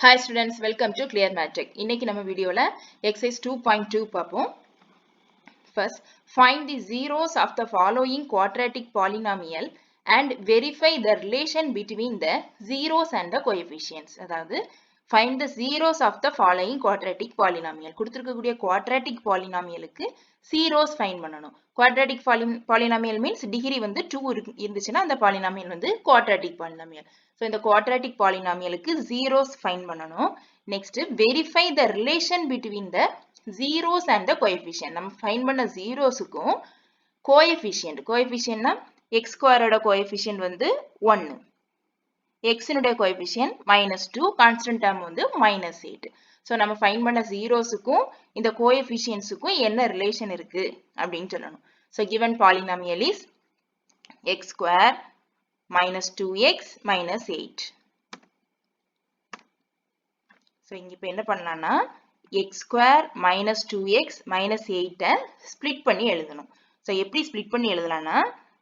Hi students, welcome to Clear Matric. இன்னைக்கு நம்ம வீடியோல exercise 2.2 பார்ப்போம். First, find the zeros of the following quadratic polynomial and verify the relation between the zeros and the coefficients. அதாவது find the zeros of the following quadratic polynomial. கொடுத்திருக்கக்கூடிய quadratic polynomialக்கு zeros find பண்ணணும். Quadratic polynomial means degree வந்து 2 இருந்துச்சுன்னா அந்த polynomial வந்து quadratic polynomial. So இந்த quadratic polynomialக்கு zeros find பண்ணணும். Next, verify the relation between the zeros and the coefficient. நம்ம find பண்ண zeroஸ்க்கும் coefficient. coefficientனா x square ஓட coefficient வந்து 1. x னுடைய coefficient -2, constant term வந்து -8. So நம்ம find பண்ண zeroஸ்க்கும் இந்த coefficientsக்கும் என்ன relation இருக்கு அப்படின்னு சொல்லணும். So given polynomial is x square minus 2x minus 8. So இங்க இப்ப என்ன பண்ணலாம்னா x square minus 2x minus 8 split பண்ணி எழுதணும். So எப்படி split பண்ணி எழுதலாம்னா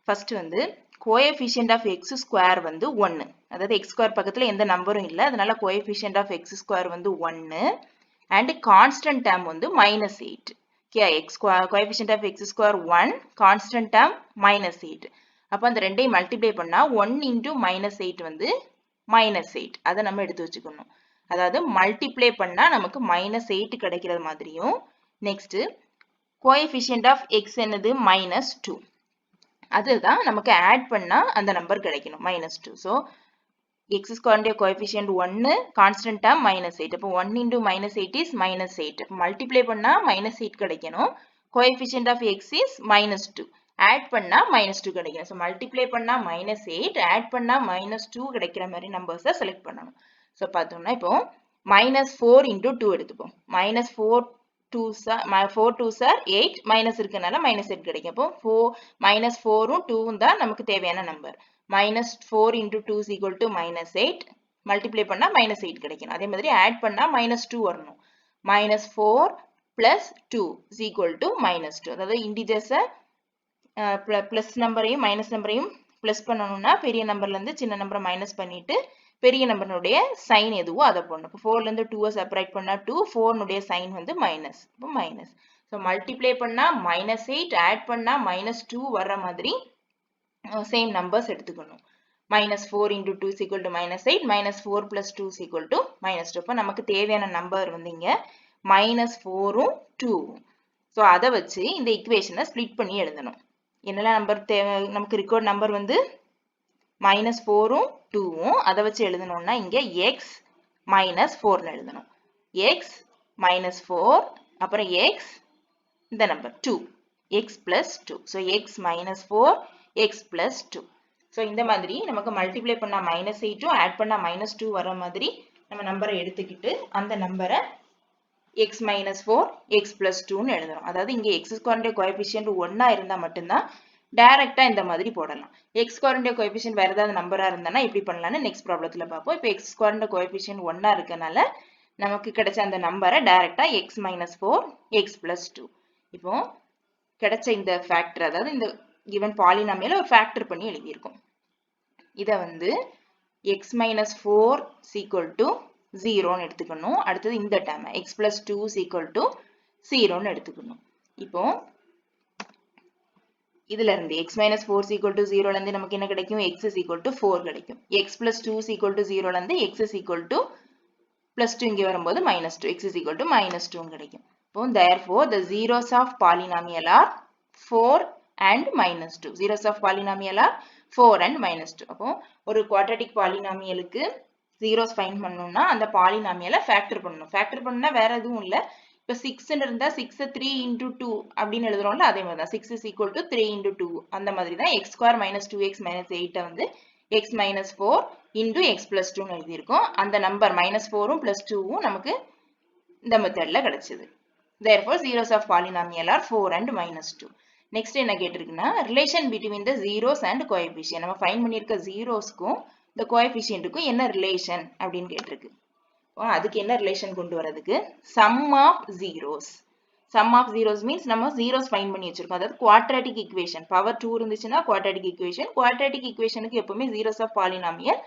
first வந்து coefficient of x square வந்து 1. அதாவது x square பக்கத்துல எந்த நம்பரும் இல்ல, அதனால coefficient of x square வந்து 1 and constant term வந்து minus 8. Okay, coefficient of x square 1, constant term minus 8. அப்ப அந்த ரெண்டையும் மல்டிப்ளை பண்ணா 1 into minus 8 வந்து minus 8. அதை நம்ம எடுத்து வச்சுக்கணும். அதாவது மல்டிப்ளை பண்ணா நமக்கு minus 8 கிடைக்கிறது மாதிரியும், நெக்ஸ்ட் coefficient of x என்னது -2. அதுதான் நமக்கு ஆட் பண்ணா அந்த நம்பர் கிடைக்கணும் -2. So x square coefficient 1, constant term -8. அப்போ 1 into -8 is -8. மல்டிப்ளை பண்ணா -8 கிடைக்கணும். coefficient of x is -2. Add பண்ணா -2 கிடைக்கும். So மல்டிப்ளை பண்ணா -8, ஆட் பண்ணா -2 கிடைக்கிற மாதிரி நம்பர்ஸை செலக்ட் பண்ணணும். So பார்த்தோம்னா இப்போ -4 into 2 எடுத்துப்போம். -4 2s are 8, மைனஸ் இருக்கனால -8 கிடைக்கும். அப்போ -4ம் 2ம் தான் நமக்கு தேவையான number. -4 into 2 is equal to -8. Multiply பண்ணா -8 கிடைக்கணும். அதே மாதிரி ஆட் பண்ணா -2 வரணும். -4 plus 2 is equal to -2. அதாவது இன்டிஜர்ஸை பிளஸ் நம்பரையும் மைனஸ் நம்பரையும் பிளஸ் பண்ணணும்னா பெரிய நம்பர்ல இருந்து சின்ன நம்பரை மைனஸ் பண்ணிட்டு பெரிய நம்பருடைய சைன் எதுவோ அதை போடணும். இப்போ 4ல இருந்து 2 செப்பரேட் பண்ணா 2, 4னுடைய சைன் வந்து மைனஸ். இப்போ மைனஸ். ஸோ மல்டிப்ளை பண்ணா -8, ஆட் பண்ணா -2 வர்ற மாதிரி சேம் நம்பர்ஸ் எடுத்துக்கணும். -4 into 2 is equal to -8, -4 plus 2 is equal to -2. அப்போ நமக்கு தேவையான நம்பர் வந்து இங்க -4ம் 2ம். ஸோ அதை வச்சு இந்த ஈக்குவேஷனை ஸ்ப்ளிட் பண்ணி எழுதணும். என்னெல்லாம் நம்பர் தேவை நமக்கு ரெக்கார்ட் நம்பர் வந்து -4ம் 2ம். அதை வச்சு எழுதணும்னா இங்க x -4ன்னு எழுதணும். x -4 அப்புறம் x இந்த number 2, x plus 2. So x -4, x plus 2. So இந்த மாதிரி நமக்கு மல்டிப்ளை பண்ணா -8ம் ஆட் பண்ணா -2 வர மாதிரி நம்ம நம்பரை எடுத்துக்கிட்டு அந்த நம்பரை x -4, x plus 2ன்னு எழுதணும். அதாவது இங்க x square கோஎஃபிஷியன்ட் 1 இருந்தா மட்டும்தான் டைரக்டா இந்த மாதிரி போடலாம். x square கோஎஃபிஷியன்ட் வேற ஏதாவது நம்பரா இருந்தானா எப்படி பண்ணலாம்னு நெக்ஸ்ட் ப்ராப்ளத்துல பார்ப்போம். இப்போ x square கோஎஃபிஷியன்ட் 1 இருக்கனால நமக்கு கிடைச்ச அந்த நம்பரை டைரக்டா x -4, x plus 2. இப்போ கிடைச்ச இந்த ஃபேக்டர், அதாவது இந்த given பாலினாமியல ஒரு ஃபேக்டர் பண்ணி எழுதியிருக்கோம். இத வந்து x -4 is equal to 0ன்னு எடுத்துக்கணும். அடுத்தது இந்த term x plus 2 is equal to 0ன்னு எடுத்துக்கணும். இப்போ இதுல இருந்து x -4 is equal to 0ல இருந்து நமக்கு என்ன கிடைக்கும்? x is equal to 4 கிடைக்கும். x plus 2 is equal to 0ல இருந்து x is equal to plus 2 இங்க வரும்போது -2, x is equal to -2 கிடைக்கும். இப்போ therefore the zeros of polynomial are 4 and -2. zeros of polynomial are 4 and -2. அப்போ ஒரு quadratic polynomialக்கு zeros find பண்ணனும்னா அந்த polynomial ஃபேக்டர் பண்ணனும். ஃபேக்டர் பண்ணா வேற எதுவும் இல்ல. இப்போ 6 இருந்தா 6 3 into 2 அப்படின்னு எழுதுறோம்ல, அதே மாதிரி தான் 6 is equal to 3 into 2. அந்த மாதிரி தான் x square minus 2x minus 8 வந்து x minus 4 into x plus 2 ன்னு எழுதியிருக்கோம். அந்த நம்பர் -4ம் plus 2ம் நமக்கு இந்த மெத்தட்ல கிடைச்சது. Therefore zeros of polynomial are 4 and -2. Next என்ன கேட்டிருக்குன்னா relation between the zeros and coefficient. நம்ம ஃபைண்ட் பண்ணியிருக்க zeroஸ்க்கும் இந்த கோஎஃபிஷியன்ட்டுக்கும் என்ன ரிலேஷன் அப்படின்னு கேட்டிருக்கு. அதுக்கு என்ன ரிலேஷன் கொண்டு வரதுக்கு sum of zeros. sum of zeros means நம்ம zeros find பண்ணி வச்சிருக்கோம். அதாவது quadratic equation பவர் 2 இருந்துச்சுன்னா quadratic equation. quadratic equationக்கு எப்பவுமே zeros of polynomial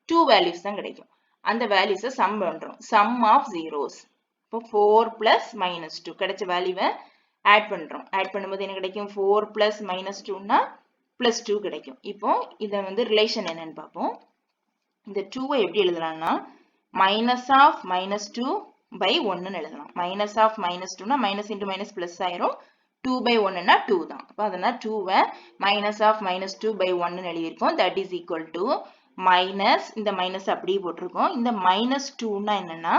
2 values தான் கிடைக்கும். அந்த வேல்யூஸை சம் பண்றோம். Sum of zeros. இப்போ 4 plus minus 2 கிடைச்ச வேல்யூவை ஆட் பண்றோம். ஆட் பண்ணும்போது என்ன கிடைக்கும்? 4 plus minus 2னா plus 2 கிடைக்கும். இப்போ இதை வந்து ரிலேஷன் என்னன்னு பார்ப்போம். இந்த 2வை எப்படி எழுதலாம்னா minus of minus 2 by 1 எழுதலாம். minus of minus 2னா minus into minus plus ஆயிரும். 2 by 1னா 2 தான். அப்போ அதனால் 2வை minus of minus 2 by 1 எழுதியிருக்கோம். that is equal to minus, இந்த minus அப்படியே போட்டிருக்கோம். இந்த minus 2னா என்னன்னா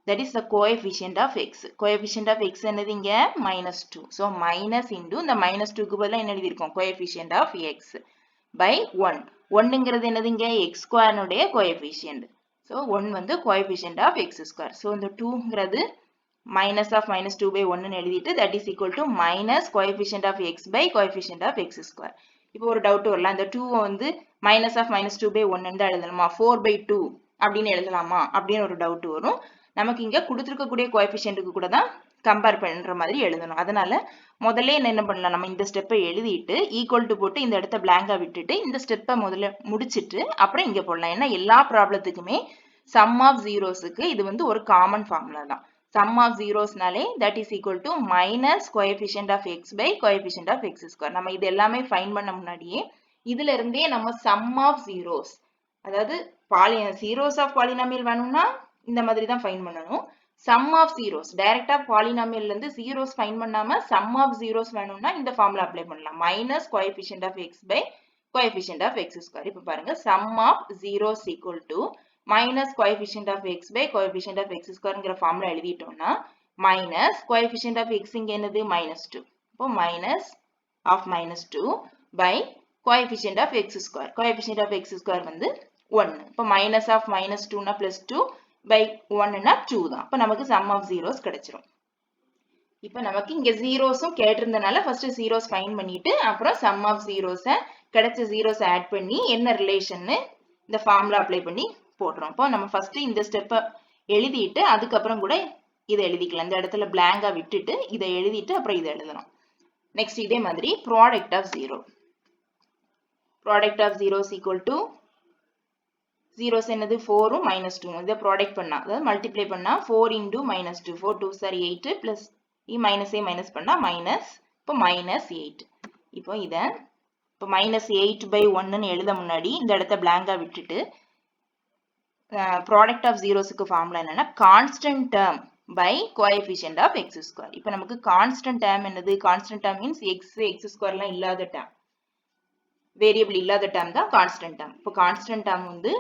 that is the coefficient of x. coefficient of x என்னது இங்க minus 2. so minus into இந்த minus 2க்கு பதிலா என்ன எழுதியிருக்கோம்? coefficient of x by 1. 1ங்கிறது என்னது இங்க x square உடைய coefficient. so 1 வந்து coefficient of x square. so இந்த 2ங்கிறது minus of minus 2 by 1 எழுதிட்டு that is equal to minus coefficient of x by coefficient of x square. இப்போ ஒரு டவுட் வரலாம். இந்த 2 வந்து minus of minus 2 by 1 தான் எழுதலாமா? 4 by 2 அப்படின்னு எழுதலாமா அப்படின்னு ஒரு டவுட் வரும். நமக்கு இங்க கொடுத்திருக்கக்கூடிய கோஎஃபிஷியன்ட்க்கு கூட தான் கம்பேர் பண்ற மாதிரி எழுதணும். அதனால முதல்ல என்ன பண்ணலாம்? நம்ம இந்த ஸ்டெப்பை எழுதிட்டு ஈக்குவல் டு போட்டு இந்த இடத்த பிளாங்கா விட்டுட்டு இந்த ஸ்டெப்பை முதல்ல முடிச்சிட்டு அப்புறம் இங்க போடலாம். ஏன்னா எல்லா ப்ராப்ளத்துக்குமே சம் ஆஃப் ஜீரோஸ்க்கு இது வந்து ஒரு காமன் ஃபார்முலா தான். sum of zeros-நாலே that is equal to minus coefficient of x by coefficient of x square. நம்ம இது எல்லாமே ஃபைண்ட் பண்ண முன்னாடியே இதுல இருந்தே நம்ம sum of zeros, அதாவது zeros of polynomial வேணும்னா இந்த மாதிரி தான் ஃபைண்ட் பண்ணணும். sum of zeros டைரக்டா பாலினாமியல்ல இருந்து zeros ஃபைண்ட் பண்ணாம sum of zeros வேணும்னா இந்த ஃபார்முலா அப்ளை பண்ணலாம். minus coefficient of x by coefficient of x square. இப்போ பாருங்க sum of zeros equal to minus coefficient of x by coefficient of x squareங்கிற formula எழுதிட்டோம்னா minus coefficient of x இங்க என்னது minus 2. இப்போ minus of minus 2 by coefficient of x square. coefficient of x square வந்து 1. இப்போ minus of minus 2னா plus 2 by 1னா 2 தான். இப்போ நமக்கு sum of zeros கிடைச்சிரும். இப்போ நமக்கு இங்க zeros-உம் கேட்டிருந்தனால first zeros find பண்ணிட்டு அப்புறம் sum of zeros-அ கிடைச்ச zeros ஆட் பண்ணி என்ன ரிலேஷன்னு இந்த ஃபார்முலா அப்ளை பண்ணி போடுறோம். இப்போ நம்ம ஃபர்ஸ்ட் இந்த ஸ்டெப்பை எழுதிட்டு அதுக்கப்புறம் கூட இதை எழுதிக்கலாம். இந்த இடத்துல பிளாங்கா விட்டுட்டு இதை எழுதிட்டு அப்புறம் இதை எழுதலாம். நெக்ஸ்ட் இதே மாதிரி product of zero. Product of zeros equal to zeros என்னது 4ம் minus 2. இதை ப்ராடக்ட் பண்ணா அதாவது மல்டிப்ளை பண்ணா 4 into minus 2. 4 2s are 8 plus minus a minus பண்ணா minus. இப்போ minus 8. இப்போ இதை இப்போ minus 8 by 1ன்னு எழுத முன்னாடி இந்த இடத்த பிளாங்கா விட்டுட்டு product of zeros-க்கு ஃபார்முலா என்னன்னா constant term by coefficient of x square. இப்போ நமக்கு constant term என்னது? constant term means x squareலாம் இல்லாத term, variable இல்லாத term தான் constant term. இப்போ constant term வந்து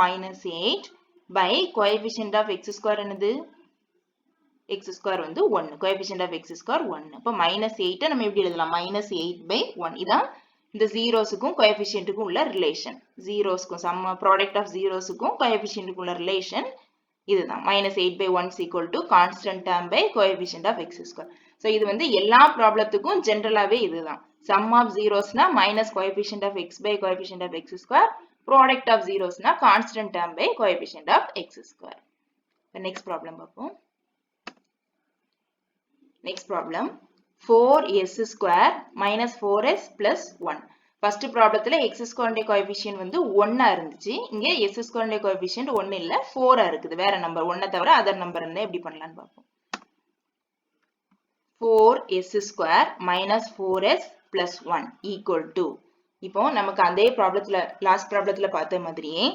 minus 8 by coefficient of x square என்னது? x square வந்து 1. coefficient of x square 1. இப்போ minus 8 நம்ம எப்படி எழுதலாம்? minus 8 by 1. இதான் இந்த zeros-க்கும் coefficient-க்கும் உள்ள ரிலேஷன். zeros-க்கும் sum product of zeros-க்கும் coefficient-க்கும் உள்ள ரிலேஷன் இதுதான். minus 8 by 1 is equal to constant term by coefficient of x square. So இது வந்து எல்லா ப்ராப்ளத்துக்கும் ஜெனரலாவே இதுதான். sum of zeros-னா minus coefficient of x by coefficient of x square. product of zeros-னா constant term by coefficient of x square. The next problem பார்ப்போம். Next problem. 4s square minus 4s plus 1. First problemத்துல x square உடைய coefficient வந்து 1 இருந்துச்சு. இங்க s square உடைய coefficient 1 இல்ல 4 இருக்குது. வேற number 1 தவிர other number என்ன எப்படி பண்ணலாம்னு பார்ப்போம். 4s square minus 4s plus 1 equal to. இப்போ நமக்கு அதே ப்ராப்ளத்துல லாஸ்ட் ப்ராப்ளத்துல பார்த்த மாதிரியே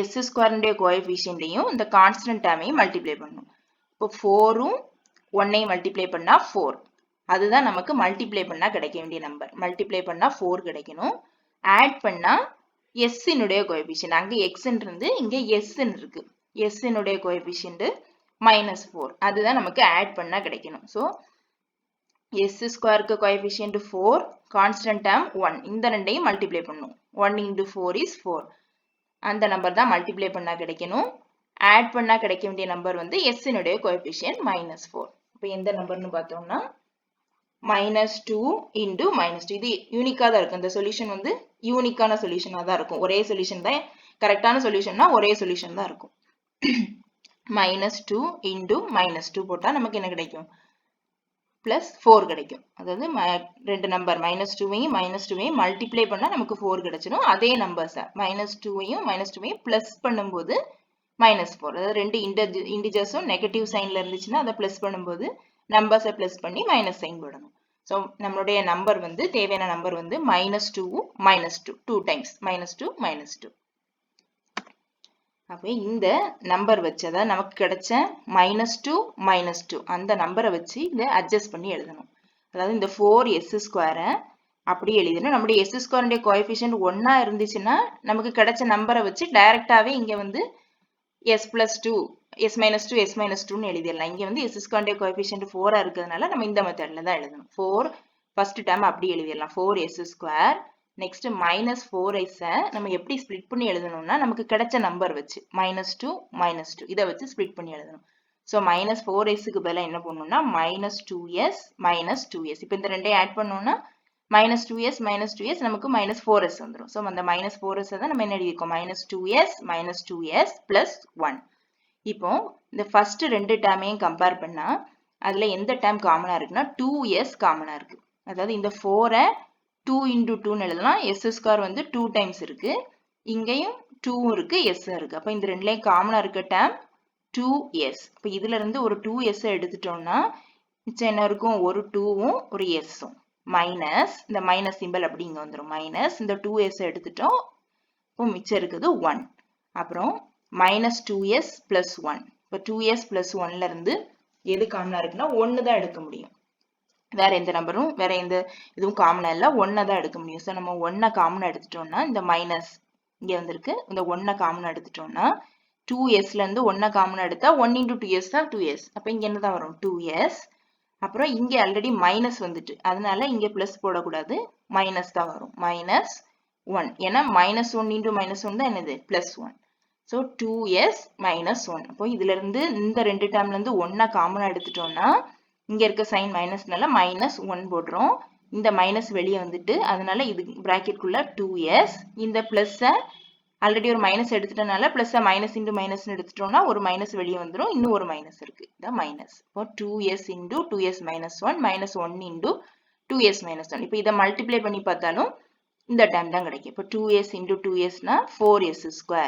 s square உடைய coefficient-ஐயும் இந்த constant term-ஐயும் மல்டிப்ளை பண்ணணும். இப்போ 4ம் 1 மல்டிப்ளை பண்ணா 4. அதுதான் நமக்கு மல்டிப்ளை பண்ணா கிடைக்க வேண்டிய நம்பர். மல்டிப்ளை பண்ணா 4 கிடைக்கணும். ஆட் பண்ணா s இனுடைய கோஎஃபிஷியன்ட், அங்க x இருந்து இங்க s இருக்கு. s இனுடைய கோஎஃபிஷியன்ட் -4. அதுதான் நமக்கு ஆட் பண்ணா கிடைக்கணும். சோ s ஸ்கொயருக்கு கோஎஃபிஷியன்ட் 4, கான்ஸ்டன்ட் டேர்ம் 1. இந்த ரெண்டையும் மல்டிப்ளை பண்ணணும். 1 into 4 is 4. அந்த நம்பர் தான் மல்டிப்ளை பண்ணா கிடைக்கணும். ஆட் பண்ணா கிடைக்க வேண்டிய நம்பர் வந்து s இனுடைய கோஎஃபிஷியன்ட் -4. இப்போ எந்த நம்பர்னு பார்த்தோம்னா -2 into -2. இது யூனிக்கா தான் இருக்கும். இந்த சொல்யூஷன் வந்து யூனிக்கான சொல்யூஷனா தான் இருக்கும். ஒரே சொல்யூஷன் தான் கரெக்டான சொல்யூஷன்னா ஒரே சொல்யூஷன் தான் இருக்கும். -2 into -2 போட்டா நமக்கு என்ன கிடைக்கும்? plus 4 கிடைக்கும். அதாவது ரெண்டு நம்பர் -2வையும் -2வையும் மல்டிப்ளை பண்ணா நமக்கு 4 கிடைச்சிடும். அதே நம்பர்ஸ் -2வையும் -2வையும் பிளஸ் பண்ணும்போது -4. அதாவது ரெண்டு இன்டிஜர்ஸும் நெகட்டிவ் சைன்ல இருந்துச்சுன்னா அதை பிளஸ் பண்ணும்போது நம்பர்ஸை பிளஸ் பண்ணி மைனஸ் சைன் போடணும். ஸோ நம்மளுடைய நம்பர் வந்து தேவையான நம்பர் வந்து -2 -2 2 டைம்ஸ் -2 -2. அப்போ இந்த நம்பர் வச்சு அதாவது நமக்கு கிடைச்ச -2 -2 அந்த நம்பரை வச்சு இதை அட்ஜஸ்ட் பண்ணி எழுதணும். அதாவது இந்த 4s² அப்படியே எழுதணும். நம்முடைய s² கோஎஃபிஷியன்ட் 1 இருந்துச்சுன்னா நமக்கு கிடைச்ச நம்பரை வச்சு டைரக்டாவே இங்க வந்து s + 2 s - 2 s - 2ன்னு எழுதிடலாம். இங்க வந்து s² கோஎஃபிஷியன்ட் 4 இருக்கிறதுனால நம்ம இந்த மெத்தட்ல தான் எழுதணும். 4 ஃபர்ஸ்ட் டேர்ம் அப்படியே எழுதிடலாம். 4s². நெக்ஸ்ட் -4s நம்ம எப்படி ஸ்ப்ளிட் பண்ணி எழுதணும்னா நமக்கு கிடைச்ச நம்பர் வச்சு -2 -2 இதை வச்சு ஸ்ப்ளிட் பண்ணி எழுதணும். ஸோ -4sக்கு பதிலா என்ன பண்ணணும்னா -2s -2s. இப்போ இந்த ரெண்டையும் ஆட் பண்ணோம்னா -2s -2s நமக்கு -4s வந்துடும். ஸோ அந்த -4s தான் நம்ம என்ன எழுதியிருக்கோம் -2s -2s + 1. இப்போ இந்த ஃபர்ஸ்ட் ரெண்டு டேர்மையும் கம்பேர் பண்ணா அதுல எந்த டேர்ம் காமனா இருக்குன்னா 2s காமனா இருக்கு. அதாவது இந்த 4 2 × 2ன்னு எழுதலாம். s² வந்து 2 டைம்ஸ் இருக்கு. இங்கேயும் 2 இருக்கு s இருக்கு. அப்ப இந்த ரெண்டுலயும் காமனா இருக்க டேர்ம் 2s. இப்ப இதுல இருந்து ஒரு 2s எடுத்துட்டோம்னா மிச்சம் என்ன இருக்கும் ஒரு 2வும் ஒரு sம் மைனஸ் இந்த மைனஸ் சிம்பல் அப்படி இங்க வந்துடும். மைனஸ் இந்த 2s எடுத்துட்டோம். இப்போ மிச்சம் இருக்குது 1. அப்புறம் -2s + 1. இப்போ 2s + 1ல இருந்து எது காமனா இருக்குன்னா 1 தான் எடுக்க முடியும். வேற எந்த நம்பரும் வேற எந்த இதுவும் காமனா இல்ல. 1 தான் எடுக்க முடியும். ஸோ நம்ம 1 காமனா எடுத்துட்டோம்னா இந்த மைனஸ் இங்க வந்திருக்கு. இந்த 1 காமனா எடுத்துட்டோம்னா 2sல இருந்து 1 காமனா எடுத்தா 1 × 2s தான் 2s. அப்ப இங்க என்னதான் வரும் 2s. அப்புறம் இங்க ஆல்ரெடி மைனஸ் வந்துட்டு அதனால இங்க பிளஸ் போடக்கூடாது மைனஸ் தான் வரும் -1. ஏன்னா -1 × -1 தான் என்னது +1. So 2s - 1. அப்போ இதுல இருந்து இந்த ரெண்டு டேர்ம்ல இருந்து 1 காமனா எடுத்துட்டோம்னா இங்க இருக்க சைன் மைனஸ்னால -1 போடுறோம். இந்த மைனஸ் வெளியே வந்துட்டு அதனால இது பிராக்கெட்குள்ள 2s. இந்த பிளஸ் ஆல்ரெடி ஒரு மைனஸ் எடுத்துட்டனால பிளஸ் மைனஸ் × மைனஸ்னு எடுத்துட்டோம்னா ஒரு மைனஸ் வெளியே வந்துடும். இன்னும் ஒரு மைனஸ் இருக்கு. இதான் மைனஸ். இப்போ 2s × 2s - 1 -1 × 2s - 1. இப்போ இதை மல்டிப்ளை பண்ணி பார்த்தாலும் இந்த டேர்ம் தான் கிடைக்கும். இப்போ 2s × 2sனா 4s².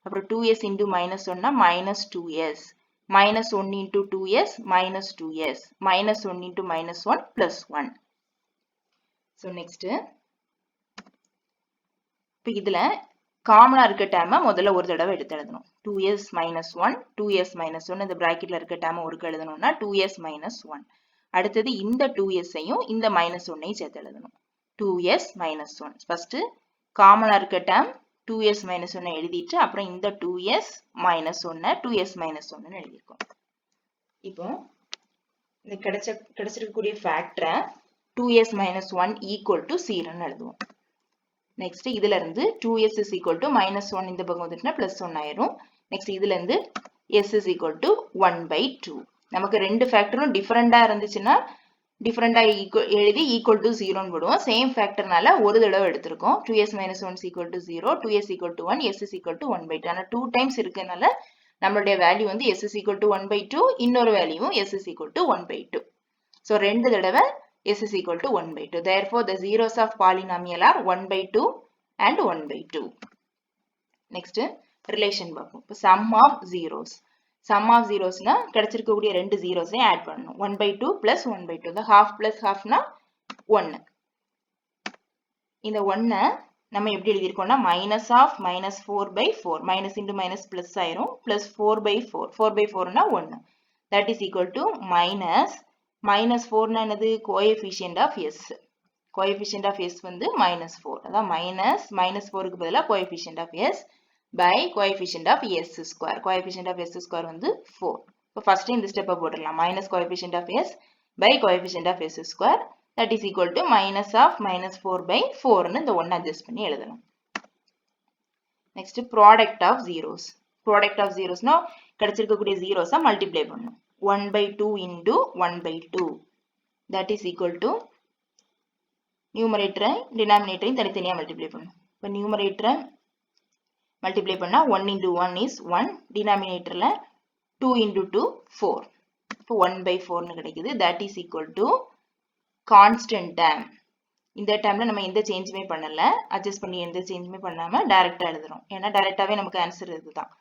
அப்புறம் 2s × -1னா -2s. -1 × 2s -2s. -1 × -1 +1. So next இப்போ இதுல காமனா இருக்க டேர்மை முதல்ல ஒரு தடவை எடுத்து எழுதணும். 2s - 1 2s - 1 இந்த பிராக்கெட்ல இருக்க டேர்மை ஒருக்க எழுதணும்னா 2s - 1. அடுத்தது இந்த 2sஐயும் இந்த -1ஐயும் சேர்த்து எழுதணும். 2s - 1. ஃபர்ஸ்ட் காமனா இருக்க டேர்ம் 2s - 1 எழுதிட்டு அப்புறம் இந்த 2s - 1 2s - 1ன்னு எழுதியிருக்கோம். இப்போ இந்த கிடைச்சிருக்கக்கூடிய ஃபேக்டரை 2s - 1 = 0ன்னு எழுதுவோம். நெக்ஸ்ட் இதுல இருந்து 2s = -1 இந்த பக்கம் வந்துட்டுனா +1 ஆயிரும். நெக்ஸ்ட் இதுல இருந்து s = 1/2. நமக்கு ரெண்டு ஃபேக்டரும் டிஃபரெண்டா இருந்துச்சுன்னா டிஃபரெண்டா எழுதி = 0ன்னு போடுவோம். சேம் ஃபேக்டர்னால ஒரு தடவை எடுத்திருக்கோம். 2s - 1 = 0 2s = 1 s = 1/2. ஆனா 2 டைம்ஸ் இருக்கனால நம்மளுடைய வேல்யூ வந்து s = 1/2 இன்னொரு வேல்யூவும் s = 1/2. ஸோ ரெண்டு தடவை s = 1/2. Therefore, the zeros of polynomial are 1/2 and 1/2. Next, relation பார்ப்போம். இப்போ sum of zeros. Sum of zerosனா கிடைச்சிருக்கக்கூடிய ரெண்டு zeros-ஐயும் ஆட் பண்ணணும். 1/2 + 1/2. The half plus halfனா 1. இந்த 1 நம்ம எப்படி எழுதியிருக்கோம்னா -4/4 minus into minus plus ஆயிரும் +4/4 4/4னா 1. That is equal to -4னா என்னது coefficient of s. coefficient of s வந்து -4. அதான் -4க்கு பதிலா coefficient of s by coefficient of s². coefficient of s² வந்து 4. இப்போ ஃபர்ஸ்ட் இந்த ஸ்டெப்பை போட்டுடலாம். minus coefficient of s by coefficient of s². That is equal to -4/4ன்னு இந்த 1 adjust பண்ணி எழுதலாம். Next, product of zeros. Product of zerosனா கிடைச்சிருக்கக்கூடிய zeros-ஐ multiply பண்ணணும். 1/2 into 1/2. That is equal to numerator denominator தனித்தனியா multiply பண்ணணும். இப்போ numerator multiply பண்ணா 1 into 1 is 1. Denominatorல 2 into 2 4. இப்போ 1/4 கிடைக்குது. that is equal to constant term. இந்த டேர்ம்ல நம்ம எந்த சேஞ்சுமே பண்ணல, அட்ஜஸ்ட் பண்ணி எந்த சேஞ்சுமே பண்ணாம டைரக்டா எழுதுறோம். ஏன்னா டைரக்டாவே நமக்கு ஆன்சர் இதுதான்.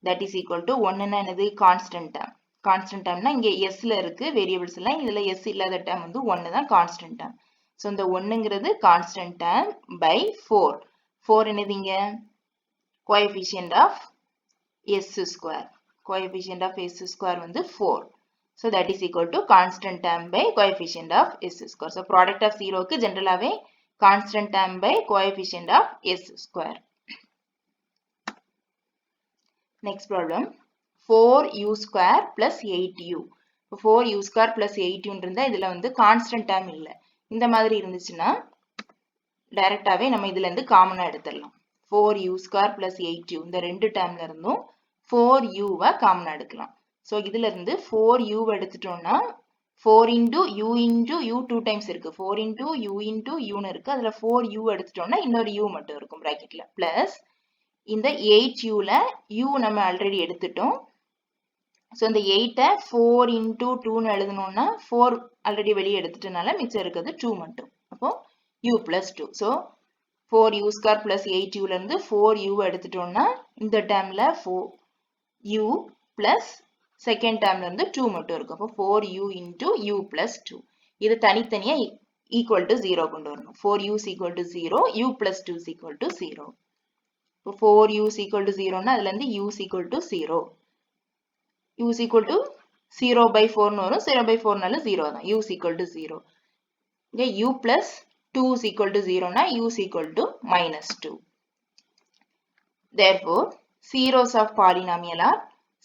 that is equal to 1 ன்னா என்னது கான்ஸ்டன்ட் டேர்ம். கான்ஸ்டன்ட் டேர்ம்னா இங்க s ல இருக்கு வேரியபிள்ஸ் எல்லாம், இதுல s இல்லாத டேர்ம் வந்து 1 தான் கான்ஸ்டன்ட் டேர்ம். சோ இந்த 1ங்கிறது கான்ஸ்டன்ட் டேர்ம் பை 4. 4 என்னது இங்க coefficient of s square. Coefficient of s square வந்து 4. So that is equal to constant term by coefficient of s square. So product of 0 க்கு ஜெனரலாவே constant term by coefficient of s square. Next problem 4u square plus 8u. 4u square plus 8u இருந்தா இதுல வந்து constant term இல்ல. இந்த மாதிரி இருந்துச்சுன்னா டைரக்டாவே நம்ம இதுல இருந்து காமனா எடுத்துடலாம். 4u square plus 8u இந்த ரெண்டு டேர்ம்ல இருந்தும் 4u வ காமனா எடுக்கலாம். So இதுல இருந்து 4u எடுத்துட்டோம்னா 4 into u 2 times இருக்கு. 4 into u ன்னு இருக்கு. அதுல 4u எடுத்துட்டோம்னா இன்னொரு u மட்டும் இருக்கும் பிராக்கெட்ல. பிளஸ் இந்த 8u ல u நம்ம ஆல்ரெடி எடுத்துட்டோம். So இந்த 8 4 into 2 ன்னு எழுதணும்னா 4 ஆல்ரெடி வெளியே எடுத்துட்டனால மிச்சம் இருக்குது 2 மட்டும். அப்போ u plus 2. So 4u square plus 8u ல இருந்து 4u எடுத்துட்டோம்னா இந்த டேர்ம்ல 4u plus செகண்ட் டேர்ம்ல இருந்து 2 மட்டும் இருக்கும். அப்போ 4u into u plus 2. இது தனித்தனியா equal to 0 கொண்டு வரணும். 4u is equal to 0, u plus 2 is equal to 0. இப்போ 4u is equal to 0 னா அதுல இருந்து u is equal to 0. u is equal to 0 by 4 ன்னு வரும். 0 by 4 னாலும் 0 தான். u is equal to 0. இங்க u plus 2 is equal to 0 னா u is equal to minus 2. Therefore, zeros of polynomial are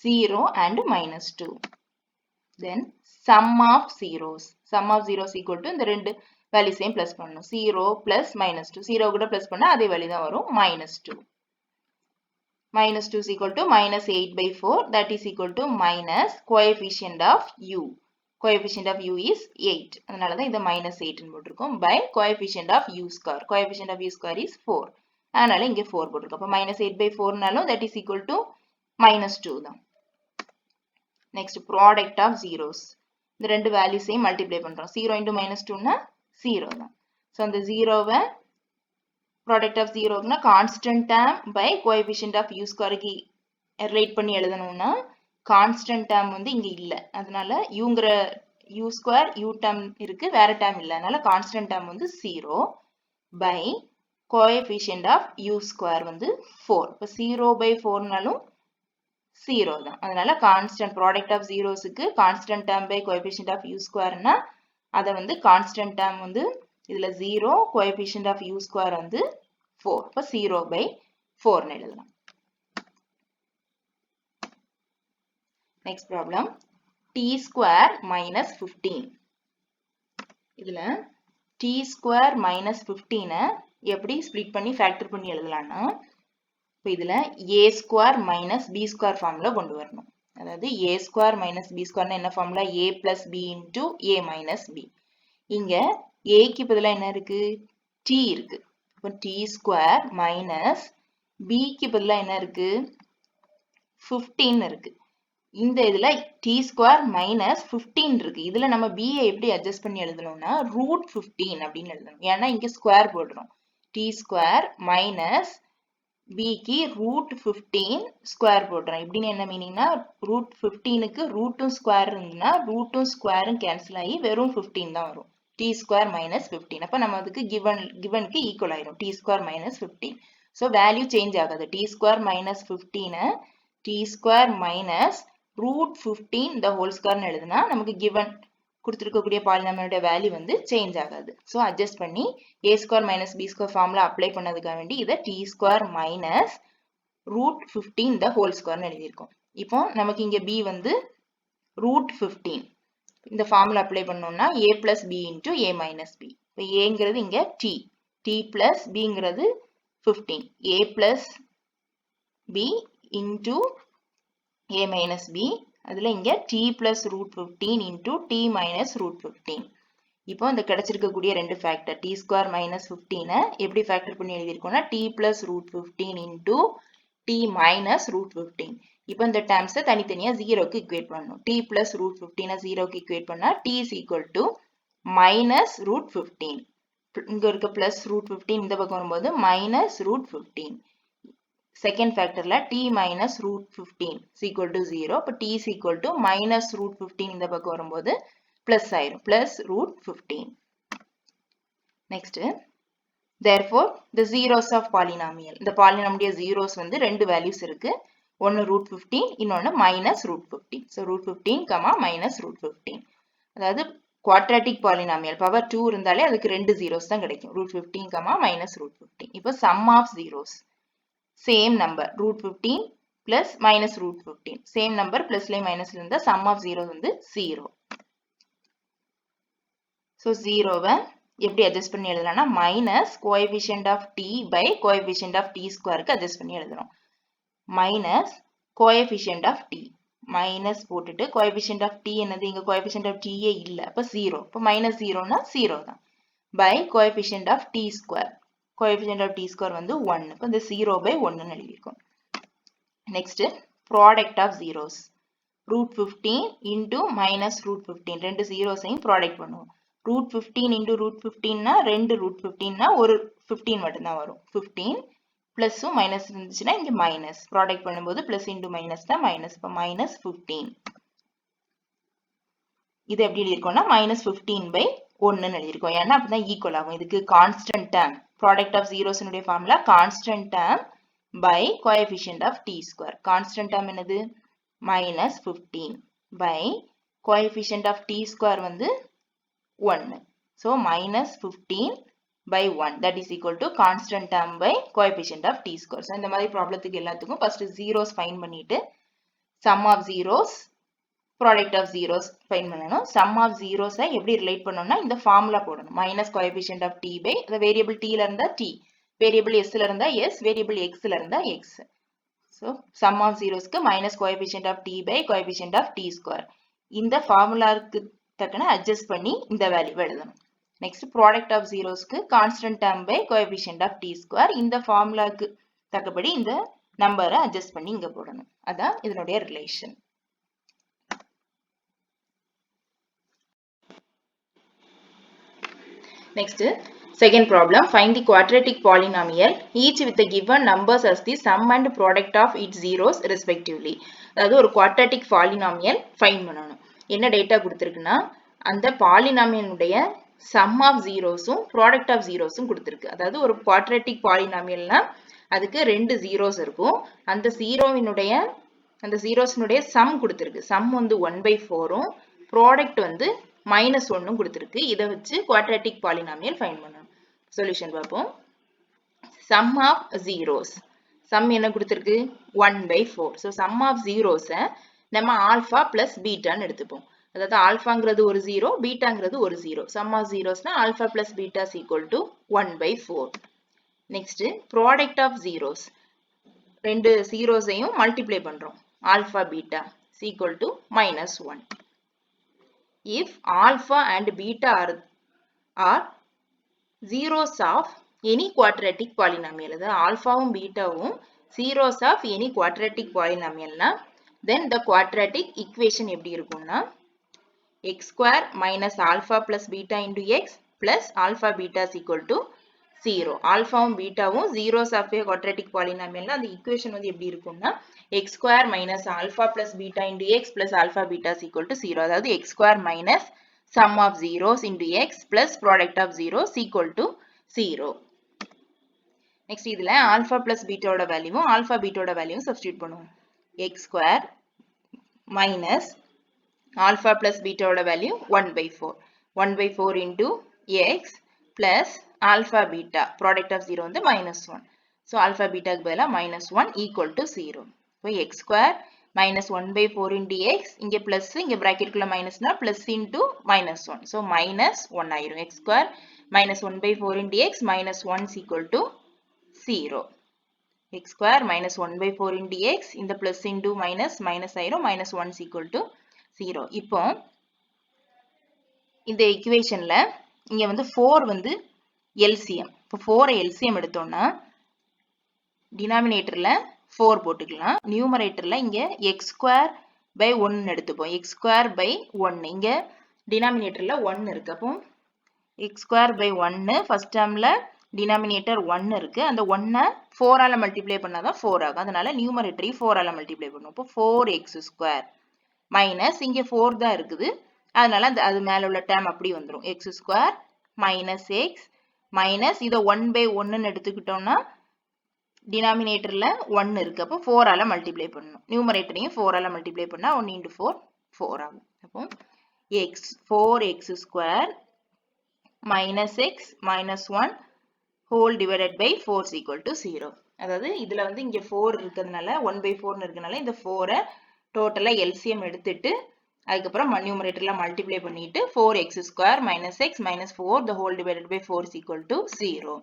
0 and minus 2. Then sum of zeros. Sum of zeros equal to இந்த ரெண்டு வேல்யூஸையும் plus பண்ணணும். 0 plus minus 2. 0 கூட plus பண்ணா அதே value தான் வரும். minus 2. Minus 2 is equal to minus 8 by 4. That is equal to minus coefficient of u. Coefficient of u is 8. அதனால தான் இதை minus 8 ன்னு போட்டிருக்கோம். By coefficient of u square. Coefficient of u square is 4. அதனால இங்க 4 போட்டிருக்கோம். அப்போ minus 8 by 4 னாலும் that is equal to minus 2 தான். Next, product of zeros. இந்த ரெண்டு வேல்யூஸையும் மல்டிப்ளை பண்றோம். 0 into minus 2 னா 0 தான். So அந்த 0வை product of 0 னா constant term by coefficient of u square க்கு ரிலேட் பண்ணி எழுதணும்னா constant term வந்து இங்க இல்ல. அதனால uங்கிற u square u term இருக்கு, வேற term இல்ல. அதனால constant term வந்து 0 by coefficient of u square வந்து 4. இப்போ 0 by 4 னாலும் 0 தான். அதனால constant product of zeros க்கு constant term by coefficient of u square னா அத வந்து constant term வந்து இதுல 0, coefficient of u square வந்து 4. அப்ப 0 by 4 ன்னு எழுதலாம். Next problem t square minus 15. இதுல t square minus 15 எப்படி ஸ்ப்ளிட் பண்ணி ஃபேக்டர் பண்ணி எழுதலாம்னா இப்போ இதுல a square minus b square formula கொண்டு வரணும். அதாவது a square minus b square என்ன formula? a plus b into a minus b. இங்க a க்கு பதிலா என்ன இருக்கு? t இருக்கு. அப்போ t square minus b க்கு பதிலா என்ன இருக்கு? 15 இருக்கு. இந்த இதுல t square minus 15 இருக்கு. இதுல நம்ம b எப்படி அட்ஜஸ்ட் பண்ணி எழுதணும்னா root 15 அப்படின்னு எழுதணும். ஏன்னா இங்க ஸ்கொயர் போடுறோம். t square minus b க்கு root 15 ஸ்கொயர் போடுறோம். இப்படின்னு என்ன மீனிங்னா root 15க்கு ரூட்டும் ஸ்கொயர் இருந்துன்னா ரூட்டும் ஸ்கொயரும் கேன்சல் ஆகி வெறும் 15 தான் வரும். t square minus 15. அப்ப நம்ம அதுக்கு givenக்கு ஈக்குவல் ஆயிடும். t square minus 15. So value change ஆகாது. t square minus 15 t square minus root 15 the whole square எழுதுனா நமக்கு given கொடுத்திருக்கக்கூடிய பாலினாமியோட வேல்யூ வந்து சேஞ்ச் ஆகாது. ஸோ அட்ஜஸ்ட் பண்ணி a square minus b square formula apply பண்ணதுக்காக வேண்டி இதை t square minus root 15 the whole square எழுதியிருக்கோம். இப்போ நமக்கு இங்க b வந்து root 15. இந்த ஃபார்முலா அப்ளை பண்ணோம்னா a plus b into a minus b. இப்போ aங்கிறது இங்க t plus bங்கிறது 15. a plus b into a minus b. அதுல இங்க t plus root 15 into t minus root 15. இப்போ இந்த கிடைச்சிருக்கக்கூடிய ரெண்டு ஃபேக்டர் t square minus 15 எப்படி ஃபேக்டர் பண்ணி எழுதியிருக்கோம்னா t plus root 15 into t minus root 15. இப்போ இந்த terms தனித்தனியா 0க்கு equate பண்ணணும். t plus root 15 0க்கு equate பண்ணா t is equal to minus root 15. இங்க இருக்க plus root 15 இந்த பக்கம் வரும்போது minus root 15. Second factorல t minus root 15 is equal to 0. இப்போ t is equal to minus root 15 இந்த பக்கம் வரும்போது plus ஆயிரும். Plus root 15. Next. Therefore, the zeros of polynomial. இந்த polynomial zeros வந்து ரெண்டு values இருக்கு. ஒன்னு root 15, இன்னொன்னு minus root 15. So, root 15, minus root 15. அதாவது quadratic polynomial, power 2 இருந்தாலே அதுக்கு ரெண்டு zeros தான் கிடைக்கும். root 15, minus root 15. இப்போ sum of zeros. Same number, root 15 plus minus root 15. Same number, plus ல minus ல இருந்தா sum of zeros வந்து 0. So, 0வை எப்படி adjust பண்ணி எழுதலாம்னா minus coefficient of t by coefficient of t squareக்கு adjust பண்ணி எழுதுறோம். Minus coefficient of t. Minus போட்டுட்டு coefficient of t என்னது இங்க coefficient of t ஏ இல்ல. அப்ப 0. அப்ப minus 0னா 0 தான். By coefficient of t square. Coefficient of t square வந்து 1. அப்ப இந்த 0 by 1 ன்னு எழுதியிருக்கோம். Next, product of zeros. Root 15 into minus root 15. ரெண்டு zeros-ஐயும் product பண்ணுவோம். Root 15 into root 15 னா ரெண்டு root 15 னா ஒரு 15 மட்டும்தான் வரும். 15 plus minus இருந்துச்சுன்னா இங்க minus. Product பண்ணும்போது plus into minus தான் minus. இப்போ minus 15. இது எப்படி எழுதியிருக்கோம்னா minus 15 by 1 ன்னு எழுதியிருக்கோம். ஏன்னா அப்பதான் equal ஆகும். இதுக்கு constant term. Product of zeros னுடைய formula constant term by coefficient of t square. Constant term என்னது? Minus 15 by coefficient of t square வந்து 1. So, minus 15 by 1. That is equal to constant term by coefficient of t square. So, இந்த மாதிரி ப்ராப்ளத்துக்கு எல்லாத்துக்கும் first zeros find பண்ணிட்டு sum of zeros, product of zeros find பண்ணணும். Sum of zeros எப்படி relate பண்ணணும்னா இந்த formula போடணும். Minus coefficient of t by the variable t ல இருந்தா t, variable s ல இருந்தா s, variable x ல இருந்தா x. So, sum of zerosக்கு minus coefficient of t by coefficient of t square. இந்த formulaக்கு தக்கன adjust பண்ணி இந்த value எழுதணும். Next, product of zerosக்கு constant term by coefficient of t square. இந்த formulaக்கு தக்கபடி இந்த number adjust பண்ணி இங்க போடணும். அதான் இதனுடைய relation. Next, second problem. Find the quadratic polynomial, each with the given numbers as the sum and product of its zeros respectively. அதாவது ஒரு quadratic polynomial find பண்ணணும். என்ன data கொடுத்திருக்குன்னா அந்த polynomial உடைய sum of zeros-உம் product of zeros-உம் கொடுத்திருக்கு. அதாவது ஒரு quadratic polynomialனா அதுக்கு ரெண்டு zeros இருக்கும். அந்த zeros-னுடைய sum கொடுத்திருக்கு. sum வந்து 1/4-உம் product வந்து minus 1 கொடுத்திருக்கு. இதை வச்சு quadratic polynomial find பண்ணணும். Solution பார்ப்போம். Sum of zeros. Sum என்ன கொடுத்திருக்கு? 1/4. So, sum of zeros-அ நம்ம alpha plus beta-ன்னு எடுத்துப்போம். அதாவது alpha-ங்கிறது ஒரு 0, beta-ங்கிறது ஒரு 0. Sum of zeros-னா alpha plus beta is equal to 1/4. Next, product of zeros. ரெண்டு zeros-ஐயும் multiply பண்றோம். Alpha, beta is equal to minus 1. If alpha and beta are zeros of any quadratic polynomial, அதாவது alpha-வும் beta-வும் zeros of any quadratic polynomial-னா then the quadratic equation எப்படி இருக்கும்னா x square minus alpha plus beta into x plus alpha beta is equal to 0. Alpha-வும் beta-வும் zeros of a quadratic polynomial-னா அந்த equation வந்து எப்படி இருக்கும்னா x square minus alpha plus beta into x plus alpha beta is equal to 0. அதாவது x square minus sum of zeros into x plus product of zeros equal to 0. Next, இதுல alpha plus beta ஓட வேல்யூவும் alpha beta ஓட வேல்யூவும் substitute பண்ணுவோம். x square minus alpha plus beta ஓட value 1/4. 1/4 into x plus alpha beta. Product of 0 வந்து minus 1. So, alpha beta-க்கு பதிலா minus 1 equal to 0. So, x square minus 1/4 into x. இங்க plus, இங்க bracket-குள்ள minus-னா plus into minus 1. So, minus 1 ஆயிரும். x square minus 1/4 into x minus 1 is equal to 0. x square minus 1/4 into x. இந்த plus into minus, minus ஆயிரும். Minus 1 is equal to 0. இப்போ இந்த equation-ல இங்க வந்து 4 வந்து LCM. இப்போ 4 LCM எடுத்தோம்னா denominator-ல 4 போட்டுக்கலாம். நியூமரேட்டர்ல இங்க x square by 1 எடுத்துப்போம். x square by 1 இங்க டினாமினேட்டர்ல 1 இருக்கு. அப்போ x square by 1 first termல denominator 1 இருக்கு. அந்த 1 4 ஆல மல்டிப்ளை பண்ணாதான் 4 ஆகும். அதனால நியூமரேட்டரை 4 ஆல மல்டிப்ளை பண்ணுவோம். அப்போ 4x square minus இங்க 4 தான் இருக்குது. அதனால அது மேல உள்ள term அப்படி வந்துரும். x square minus x minus இத 1 by 1 எடுத்துக்கிட்டோம்னா denominatorல 1 இருக்கு. அப்போ 4 ஆல மல்டிப்ளை பண்ணணும். நியூமரேட்டரையும் 4 ஆல மல்டிப்ளை பண்ணா 1 into 4 4 ஆகும். அப்போ 4x square minus x minus 1 whole divided by 4 is equal to 0. அதாவது இதுல வந்து இங்க 4 இருக்கிறதுனால 1 by 4 இருக்கிறதுனால இந்த 4 டோட்டலா LCM எடுத்துட்டு அதுக்கப்புறம் நியூமரேட்டர்ல மல்டிப்ளை பண்ணிட்டு 4x square minus x minus 4 the whole divided by 4 is equal to 0.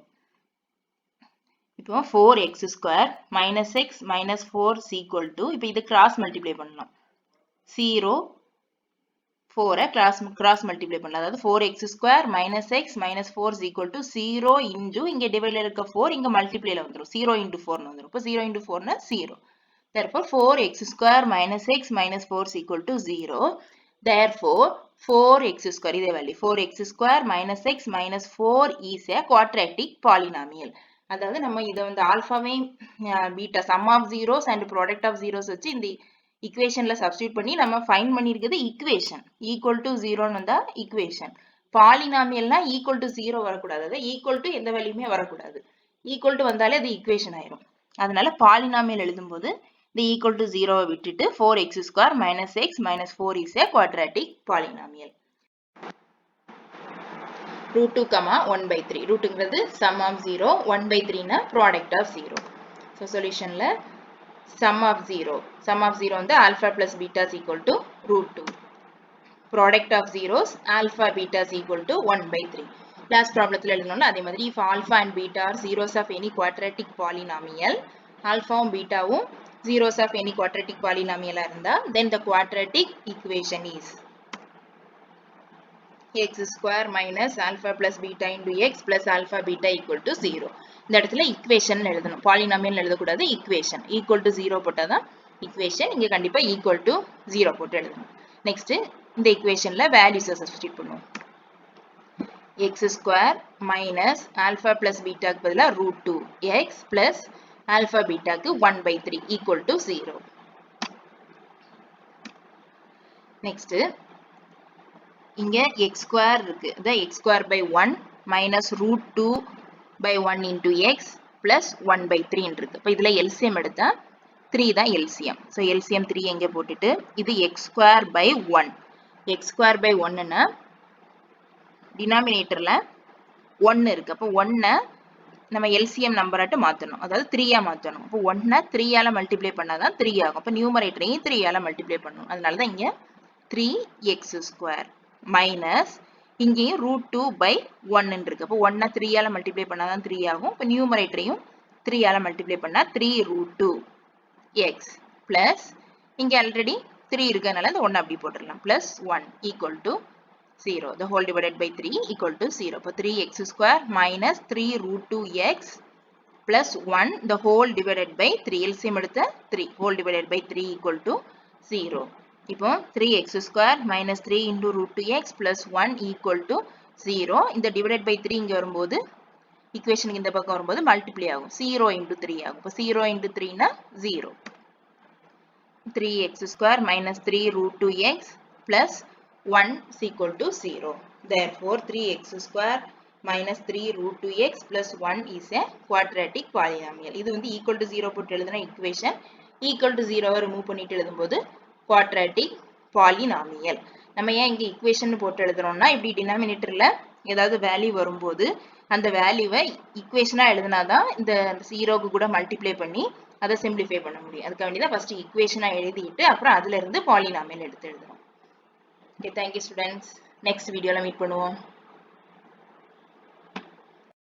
இப்போ 4x square minus x minus 4 is equal to இப்போ இது cross multiply பண்ணலாம் 0 4 cross multiply பண்ணலாம். அதாவது 4x square minus x minus 4 is equal to 0 into இங்க divided இருக்க 4 இங்க multiplyல வந்துரும் 0 into 4 வந்துரும். இப்போ 0 into 4 னா 0. Therefore 4x square minus x minus 4 is equal to 0. Therefore 4x square இதே value 4x square minus x minus 4 is a quadratic polynomial. அதாவது நம்ம இத வந்து ஆல்பாவையும் beta sum of zeros and product of zeros வச்சு இந்த equationல substitute பண்ணி நம்ம find பண்ணிருக்கிறது equation equal to 0 ன்னு வந்தா equation polynomialனா equal to 0 வரக்கூடாது. அதாவது equal to எந்த வேல்யூமே வரக்கூடாது. equal to வந்தாலே அது equation ஆயிரும். அதனால polynomial எழுதும்போது the equal to 0 விட்டுட்டு 4x square minus x minus 4 is a quadratic polynomial. root 2 comma 1 by 3 rootங்கிறது sum of 0 1 by 3 னா product of 0. So solutionல sum of 0 வந்து alpha plus beta is equal to root 2. Product of zeros alpha beta is equal to 1 by 3. Last problemத்துல எழுதணும்ல அதே மாதிரி if alpha and beta are zeros of any quadratic polynomial alpha and beta வும் zeros of any quadratic polynomial இருந்தா then the quadratic equation is x square minus alpha plus beta into x plus alpha beta equal to 0. இந்த இடத்துல equation எழுதணும். polynomial எழுதக்கூடாது equation. equal to 0 போட்டாதான் equation. இங்க கண்டிப்பா equal to 0 போட்டு எழுதணும். Next இந்த equationல values substitute பண்ணுவோம். x square minus alpha plus beta க்கு பதிலா root 2 x plus alpha beta க்கு 1 by 3 equal to 0. Next இங்க x square இருக்கு. the x square by 1 minus root 2 by 1 into x plus 1 by 3 இருக்கு. இப்போ இதுல LCM எடுத்தா 3 தான் LCM. So LCM 3 எங்க போட்டுட்டு இது x square by 1. x square by 1 னா denominatorல 1 இருக்கு. அப்போ 1 நம்ம LCM நம்பர் ஆட்டு மாத்தணும். அதாவது 3 ஆ மாத்தணும். அப்போ 1 3 ஆல மல்டிப்ளை பண்ணாதான் 3 ஆகும். அப்போ நியூமரேட்டரையும் 3 ஆல மல்டிப்ளை பண்ணணும். அதனால தான் இங்க 3x square minus இங்கேயும் root 2 by 1 இருக்கு. அப்போ 1 3 ஆல மல்டிப்ளை பண்ணாதான் 3 ஆகும். இப்போ நியூமரேட்டரையும் 3 ஆல மல்டிப்ளை பண்ணா 3 root 2 x plus இங்க ஆல்ரெடி 3 இருக்கனால அந்த 1 அப்படி போட்டுடலாம் plus 1 equal to 0. The whole divided by 3 equal to 0. அப்போ 3x square minus 3 root 2x plus 1 the whole divided by 3. LCM எடுத்த 3 whole divided by 3 equal to 0. இப்போ 3x square minus 3 into root 2x plus 1 equal to 0. இந்த divided by 3 இங்க வரும்போது equation இந்த பக்கம் வரும்போது multiply ஆகும். 0 into 3 ஆகும். இப்போ 0 into 3 னா 0. 3x square minus 3 root 2x plus 1 is equal to 0. Therefore 3x square minus 3 root 2x plus 1 is a quadratic polynomial. இது வந்து equal to 0 போட்டு எழுதுனா equation. equal to 0 remove பண்ணிட்டு எழுதும்போது quadratic polynomial. நம்ம ஏன் இங்க equation போட்டு எழுதுறோம்னா இப்படி denominatorல ஏதாவது வேல்யூ வரும்போது அந்த வேல்யூவை equation எழுதுனாதான் இந்த 0க்கு கூட மல்டிப்ளை பண்ணி அதை சிம்பிளிஃபை பண்ண முடியும். அதுக்கு வேண்டிதான் ஃபர்ஸ்ட் equation எழுதிட்டு அப்புறம் அதுல இருந்து polynomial எடுத்து எழுதுறோம். Okay, thank you students. Next video ல மீட் பண்ணுவோம்.